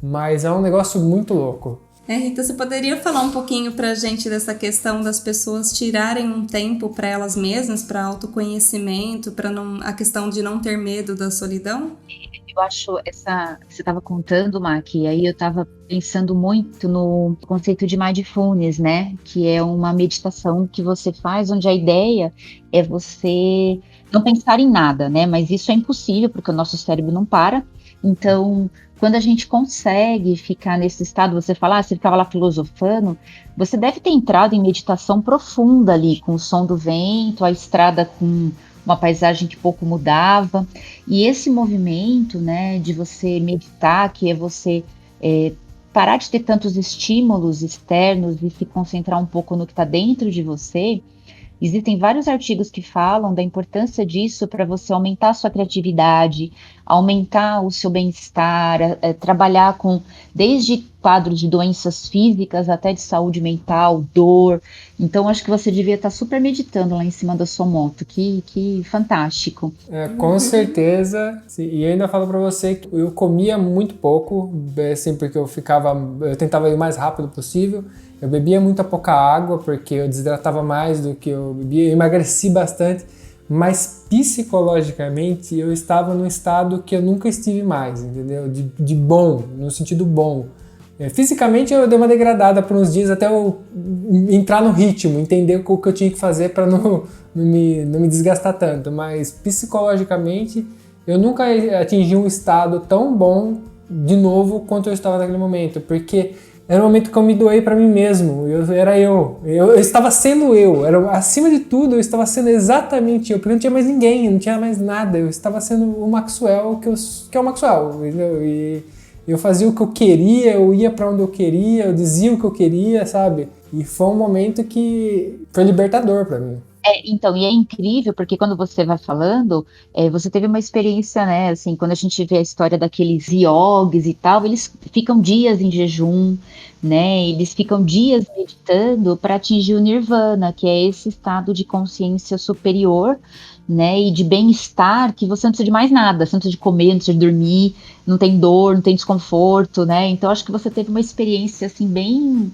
mas é um negócio muito louco. Rita, você poderia falar um pouquinho pra gente dessa questão das pessoas tirarem um tempo para elas mesmas, para autoconhecimento, para a questão de não ter medo da solidão? Eu acho você estava contando, Mac, e aí eu estava pensando muito no conceito de mindfulness, né? Que é uma meditação que você faz, onde a ideia é você não pensar em nada, né? Mas isso é impossível, porque o nosso cérebro não para. Então, quando a gente consegue ficar nesse estado, você ficava lá filosofando, você deve ter entrado em meditação profunda ali, com o som do vento, a estrada com uma paisagem que pouco mudava, e esse movimento, né, de você meditar, que é você parar de ter tantos estímulos externos e se concentrar um pouco no que está dentro de você. Existem vários artigos que falam da importância disso para você aumentar a sua criatividade, aumentar o seu bem-estar, trabalhar com desde quadros de doenças físicas até de saúde mental, dor. Então, acho que você devia estar super meditando lá em cima da sua moto. Que fantástico. Com certeza. Sim, e eu ainda falo pra você que eu comia muito pouco, assim, porque eu tentava ir o mais rápido possível. Eu bebia muita pouca água, porque eu desidratava mais do que eu bebia. Eu emagreci bastante, mas psicologicamente eu estava num estado que eu nunca estive mais, entendeu? De bom, no sentido bom. Fisicamente eu dei uma degradada por uns dias até eu entrar no ritmo, entender o que eu tinha que fazer para não me desgastar tanto, mas psicologicamente eu nunca atingi um estado tão bom de novo quanto eu estava naquele momento, porque era um momento que eu me doei para mim mesmo, eu estava sendo acima de tudo eu estava sendo exatamente eu, porque não tinha mais ninguém, não tinha mais nada, eu estava sendo o Maxwell que é o Maxwell, entendeu? E eu fazia o que eu queria, eu ia pra onde eu queria, eu dizia o que eu queria, sabe? E foi um momento que foi libertador pra mim. Então, e é incrível, porque quando você vai falando, você teve uma experiência, né, assim, quando a gente vê a história daqueles yogis e tal, eles ficam dias em jejum, né, eles ficam dias meditando para atingir o nirvana, que é esse estado de consciência superior, né, e de bem-estar, que você não precisa de mais nada, você não precisa de comer, não precisa de dormir, não tem dor, não tem desconforto, né, então acho que você teve uma experiência, assim, bem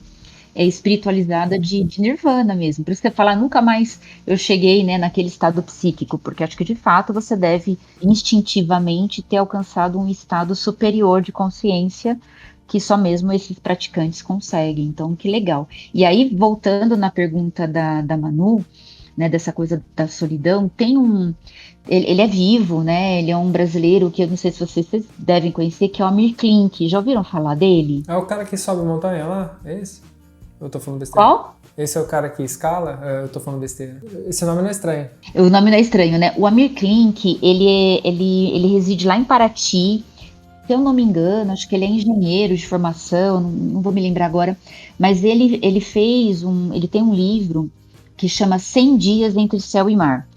espiritualizada de nirvana mesmo. Por isso que eu falo, nunca mais eu cheguei, né, naquele estado psíquico, porque acho que de fato você deve instintivamente ter alcançado um estado superior de consciência que só mesmo esses praticantes conseguem. Então, que legal. E aí, voltando na pergunta da Manu, né, dessa coisa da solidão, tem ele é vivo, né? Ele é um brasileiro que eu não sei se vocês devem conhecer, que é o Amir Klink. Já ouviram falar dele? É o cara que sobe montanha lá? É esse? Eu tô falando besteira. Qual? Esse é o cara que escala? Eu tô falando besteira. Esse nome não é estranho. O nome não é estranho, né? O Amir Klink, ele reside lá em Paraty. Se eu não me engano, acho que ele é engenheiro de formação, não vou me lembrar agora. Mas ele tem um livro que chama 100 Dias Entre Céu e Mar.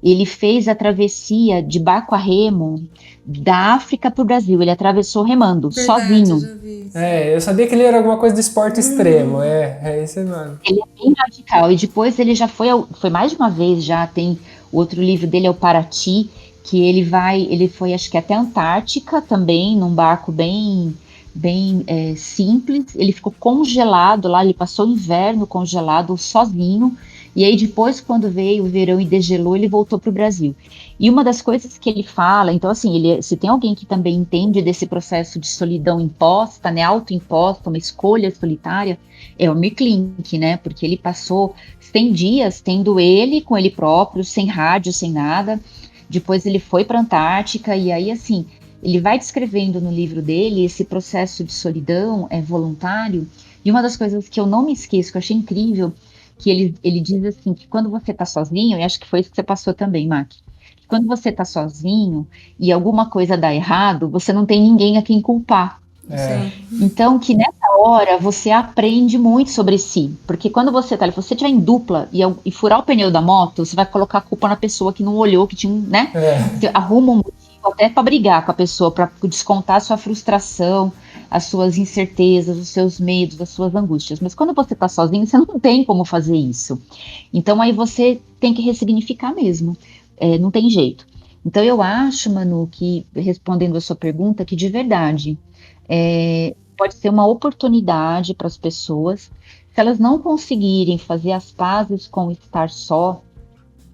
Ele fez a travessia de barco a remo da África para o Brasil. Ele atravessou remando, sozinho. Eu já vi isso. Eu sabia que ele era alguma coisa do esporte extremo. É esse mano. Ele é bem radical. E depois ele já foi mais de uma vez, já tem o outro livro dele, é o Paraty, que ele foi acho que até a Antártica também, num barco bem simples. Ele ficou congelado lá, ele passou o inverno congelado sozinho. E aí depois, quando veio o verão e degelou, ele voltou para o Brasil. E uma das coisas que ele fala, então assim, se tem alguém que também entende desse processo de solidão imposta, né, autoimposta, uma escolha solitária, é o Amir Klink, né, porque ele passou 100 dias tendo ele com ele próprio, sem rádio, sem nada. Depois ele foi para a Antártica e aí assim, ele vai descrevendo no livro dele esse processo de solidão voluntário. E uma das coisas que eu não me esqueço, que eu achei incrível, que ele diz assim, que quando você está sozinho, e acho que foi isso que você passou também, Mac, quando você está sozinho e alguma coisa dá errado, você não tem ninguém a quem culpar. Sim. Então, que nessa hora você aprende muito sobre si, porque quando você estiver em dupla e furar o pneu da moto, você vai colocar a culpa na pessoa que não olhou, que tinha, né? Você arruma um motivo até para brigar com a pessoa, para descontar a sua frustração, as suas incertezas, os seus medos, as suas angústias. Mas quando você está sozinho, você não tem como fazer isso. Então aí você tem que ressignificar mesmo. Não tem jeito. Então eu acho, Manu, que respondendo a sua pergunta, que de verdade pode ser uma oportunidade para as pessoas, se elas não conseguirem fazer as pazes com estar só,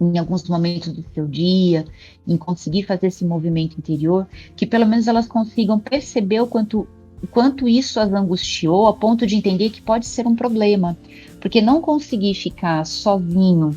em alguns momentos do seu dia, em conseguir fazer esse movimento interior, que pelo menos elas consigam perceber o quanto isso as angustiou, a ponto de entender que pode ser um problema. Porque não conseguir ficar sozinho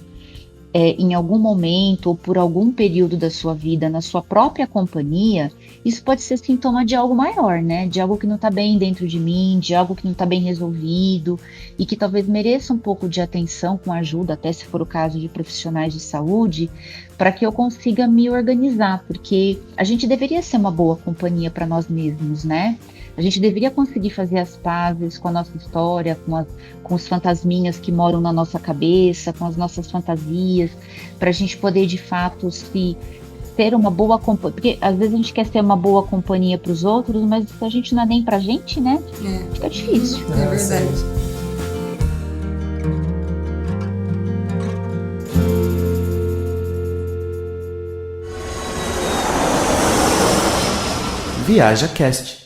em algum momento ou por algum período da sua vida, na sua própria companhia, isso pode ser sintoma de algo maior, né? De algo que não está bem dentro de mim, de algo que não está bem resolvido e que talvez mereça um pouco de atenção, com ajuda, até se for o caso de profissionais de saúde, para que eu consiga me organizar, porque a gente deveria ser uma boa companhia para nós mesmos, né? A gente deveria conseguir fazer as pazes com a nossa história, com os fantasminhas que moram na nossa cabeça, com as nossas fantasias, para a gente poder, de fato, se ter uma boa companhia, porque às vezes a gente quer ser uma boa companhia para os outros, mas se a gente não é nem pra gente, né? Fica difícil. É verdade. ViajaCast.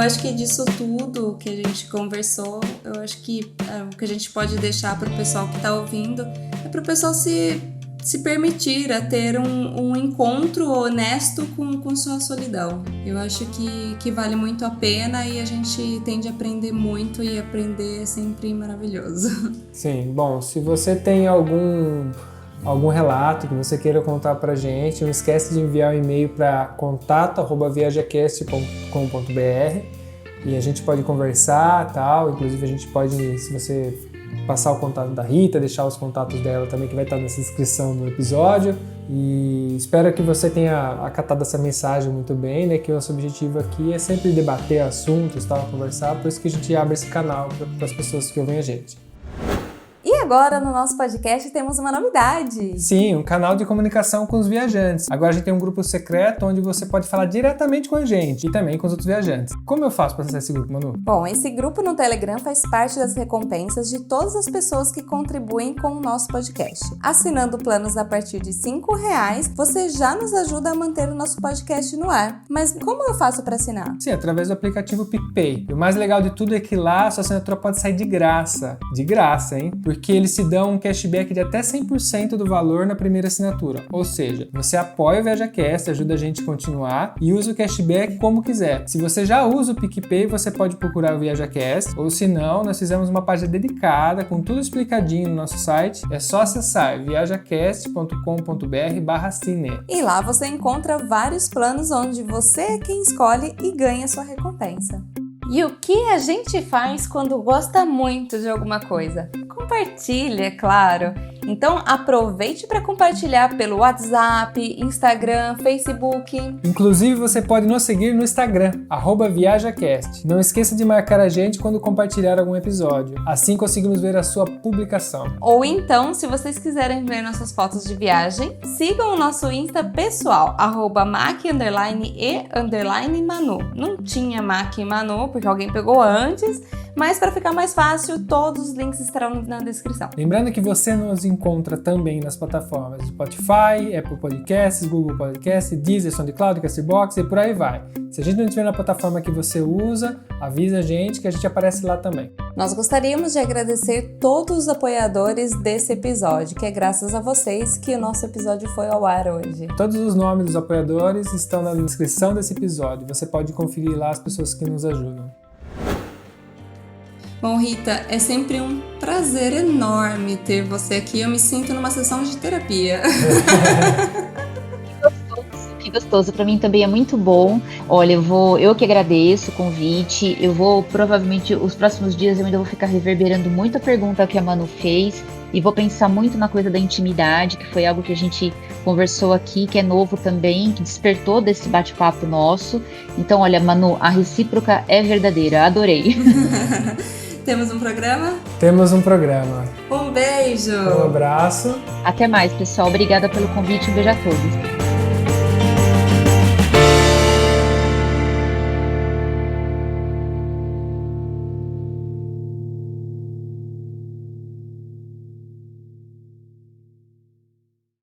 Acho que disso tudo que a gente conversou, eu acho que o que a gente pode deixar para o pessoal que está ouvindo é para o pessoal se permitir a ter um encontro honesto com sua solidão. Eu acho que vale muito a pena e a gente tende a aprender muito e aprender é sempre maravilhoso. Sim, bom, se você tem algum relato que você queira contar pra gente, não esquece de enviar um e-mail para contato@viajacast.com.br e a gente pode conversar, tal, inclusive a gente pode, se você passar o contato da Rita, deixar os contatos dela também, que vai estar nessa descrição do episódio. E espero que você tenha acatado essa mensagem muito bem, né? Que o nosso objetivo aqui é sempre debater assuntos, tal, conversar, por isso que a gente abre esse canal para as pessoas que ouvem a gente. E agora, no nosso podcast, temos uma novidade. Sim, um canal de comunicação com os viajantes. Agora a gente tem um grupo secreto onde você pode falar diretamente com a gente e também com os outros viajantes. Como eu faço para acessar esse grupo, Manu? Bom, esse grupo no Telegram faz parte das recompensas de todas as pessoas que contribuem com o nosso podcast. Assinando planos a partir de R$5, você já nos ajuda a manter o nosso podcast no ar. Mas como eu faço para assinar? Sim, através do aplicativo PicPay. E o mais legal de tudo é que lá a sua assinatura pode sair de graça. De graça, hein? Porque eles se dão um cashback de até 100% do valor na primeira assinatura. Ou seja, você apoia o ViajaCast, ajuda a gente a continuar e usa o cashback como quiser. Se você já usa o PicPay, você pode procurar o ViajaCast, ou se não, nós fizemos uma página dedicada com tudo explicadinho no nosso site. É só acessar viajacast.com.br/cine. E lá você encontra vários planos onde você é quem escolhe e ganha sua recompensa. E o que a gente faz quando gosta muito de alguma coisa? Compartilha, é claro. Então aproveite para compartilhar pelo WhatsApp, Instagram, Facebook. Inclusive você pode nos seguir no Instagram, @ViajaCast. Não esqueça de marcar a gente quando compartilhar algum episódio. Assim conseguimos ver a sua publicação. Ou então, se vocês quiserem ver nossas fotos de viagem, sigam o nosso Insta pessoal, @mac_e_manu. Não tinha Mac e Manu, porque alguém pegou antes, mas para ficar mais fácil, todos os links estarão na descrição. Lembrando que você nos encontra também nas plataformas Spotify, Apple Podcasts, Google Podcasts, Deezer, SoundCloud, Castbox e por aí vai. Se a gente não estiver na plataforma que você usa, avisa a gente que a gente aparece lá também. Nós gostaríamos de agradecer todos os apoiadores desse episódio, que é graças a vocês que o nosso episódio foi ao ar hoje. Todos os nomes dos apoiadores estão na descrição desse episódio. Você pode conferir lá as pessoas que nos ajudam. Bom, Rita, é sempre um prazer enorme ter você aqui. Eu me sinto numa sessão de terapia. Que gostoso, para mim também é muito bom. Olha, eu que agradeço o convite. Eu vou, provavelmente, os próximos dias eu ainda vou ficar reverberando muita pergunta que a Manu fez e vou pensar muito na coisa da intimidade, que foi algo que a gente conversou aqui, que é novo também, que despertou desse bate-papo nosso. Então, olha, Manu, a recíproca é verdadeira. Adorei. Temos um programa? Temos um programa. Um beijo! Um abraço. Até mais, pessoal. Obrigada pelo convite. Um beijo a todos.